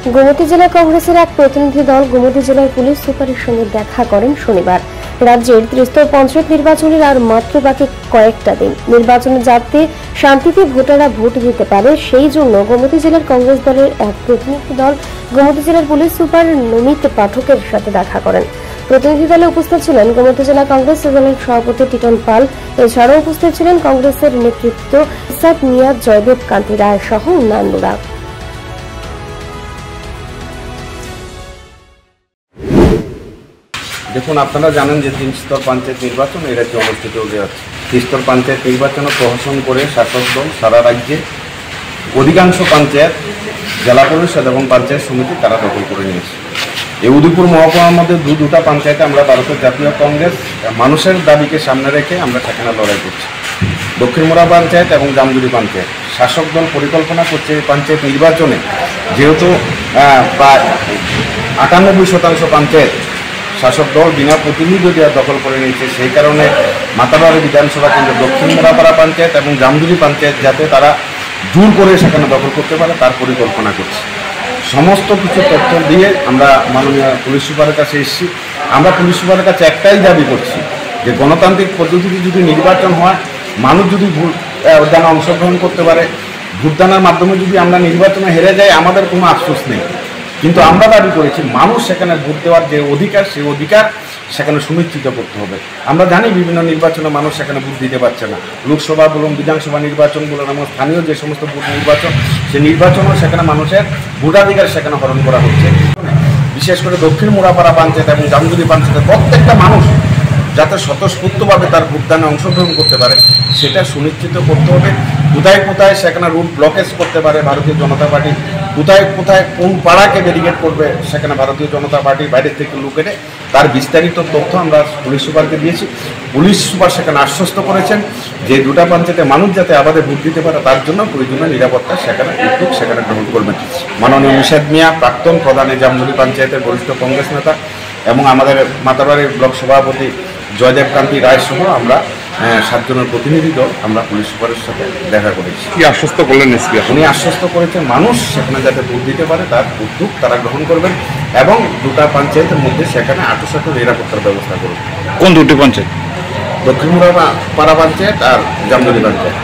গোমতী জেলা কংগ্রেসের এক প্রতিনিধি দল গোমতী জেলার পুলিশ সুপারের সঙ্গে দেখা করেন শনিবার। রাজ্যের ত্রিস্তর পঞ্চায়েত নির্বাচনের আর মাত্র বাকি কয়েকটা দিন। নির্বাচনে যাতে শান্তিতে ভোটাররা ভোট দিতে পারে সেই জন্য গোমতী জেলার কংগ্রেস দলের এক প্রতিনিধি দল গোমতী জেলার পুলিশ সুপার নমিত পাঠকের সাথে দেখা করেন। প্রতিনিধি দলে উপস্থিত ছিলেন গোমতী জেলা কংগ্রেস দলের সভাপতি টিটন পাল। এছাড়াও উপস্থিত ছিলেন কংগ্রেসের নেতৃত্ব ইসাদ মিয়া, জয়দেব কান্তি রায় সহ অন্যান্যরা। দেখুন, আপনারা জানেন যে 3 স্তর পঞ্চায়েত নির্বাচন এই রাজ্যে অনুষ্ঠিত হতে যাচ্ছে। 3 স্তর পঞ্চায়েত নির্বাচন প্রহসন করে শাসক দল সারা রাজ্যে অধিকাংশ পঞ্চায়েত, জেলা পরিষদ এবং পঞ্চায়েত সমিতি তারা দখল করে নিয়েছে। এই উদয়পুর মহকুমার মধ্যে দুটা পঞ্চায়েতে আমরা ভারতের জাতীয় কংগ্রেস মানুষের দাবিকে সামনে রেখে আমরা সেখানে লড়াই করছি। দক্ষিণ মোড়া পঞ্চায়েত এবং জামজুরি পঞ্চায়েত শাসক দল পরিকল্পনা করছে এই পঞ্চায়েত নির্বাচনে, যেহেতু প্রায় 98% পঞ্চায়েত শাসক দল বিনা প্রতিনিধি দেওয়া দখল করে নিয়েছে, সেই কারণে মাতাবাড়ি বিধানসভা কেন্দ্র দক্ষিণ মোড়াপাড়া পঞ্চায়েত এবং জামজুরি পঞ্চায়েত যাতে তারা জোর করে সেখানে দখল করতে পারে তার পরিকল্পনা করছে। সমস্ত কিছু তথ্য দিয়ে আমরা মাননীয় পুলিশ সুপারের কাছে এসেছি। আমরা পুলিশ সুপারের কাছে একটাই দাবি করছি যে গণতান্ত্রিক পদ্ধতিতে যদি নির্বাচন হয়, মানুষ যদি ভোটদানে অংশগ্রহণ করতে পারে, ভোটদানের মাধ্যমে যদি আমরা নির্বাচনে হেরে যাই আমাদের কোনো আফসোস নেই, কিন্তু আমরা দাবি করেছি মানুষ সেখানে ভোট দেওয়ার যে অধিকার সেই অধিকার সেখানে সুনিশ্চিত করতে হবে। আমরা জানি বিভিন্ন নির্বাচনে মানুষ সেখানে ভোট দিতে পারছে না, লোকসভা বলুন, বিধানসভা নির্বাচন বলুন, এবং স্থানীয় যে সমস্ত ভোট নির্বাচন সেই নির্বাচনও সেখানে মানুষের ভোটাধিকার সেখানে হরণ করা হচ্ছে। বিশেষ করে দক্ষিণ মোড়াপাড়া পঞ্চায়েত এবং জামজুরি পঞ্চায়েতের প্রত্যেকটা মানুষ যাতে স্বতঃস্ফূর্তভাবে তার ভোটদানে অংশগ্রহণ করতে পারে সেটা সুনিশ্চিত করতে হবে। কোথায় কোথায় সেখানে রুট ব্লকেজ করতে পারে ভারতীয় জনতা পার্টি, কোথায় কোথায় কোন পাড়াকে ব্যারিকেড করবে সেখানে ভারতীয় জনতা পার্টির বাইরে থেকে লোক এনে তার বিস্তারিত তথ্য আমরা পুলিশ সুপারকে দিয়েছি। পুলিশ সুপার সেখানে আশ্বস্ত করেছেন যে দুটা পঞ্চায়েতে মানুষ যাতে আবাদে ভোট দিতে পারে তার জন্য প্রয়োজনীয় নিরাপত্তা সেখানে উদ্যোগ সেখানে গ্রহণ করবেন। মাননীয় ইসাদ মিয়া, প্রাক্তন প্রধান জামজুরি পঞ্চায়েতের বরিষ্ঠ কংগ্রেস নেতা, এবং আমাদের মাতাবাড়ির ব্লক সভাপতি জয়দেব কান্তি রায় সহ আমরা 7 জনের প্রতিনিধি দল আমরা পুলিশ সুপারের সাথে দেখা করেছি। কি আশ্বস্ত করলেন এসপি? উনি আশ্বস্ত করেছেন মানুষ সেখানে যাতে ভোট দিতে পারে তার উদ্যোগ তারা গ্রহণ করবেন এবং দুটা পঞ্চায়েতের মধ্যে সেখানে আটোসাটো নিরাপত্তার ব্যবস্থা করবেন। কোন দুটি পঞ্চায়েত? দক্ষিণ মোড়াপাড়া পঞ্চায়েত আর জামজুরি পঞ্চায়েত।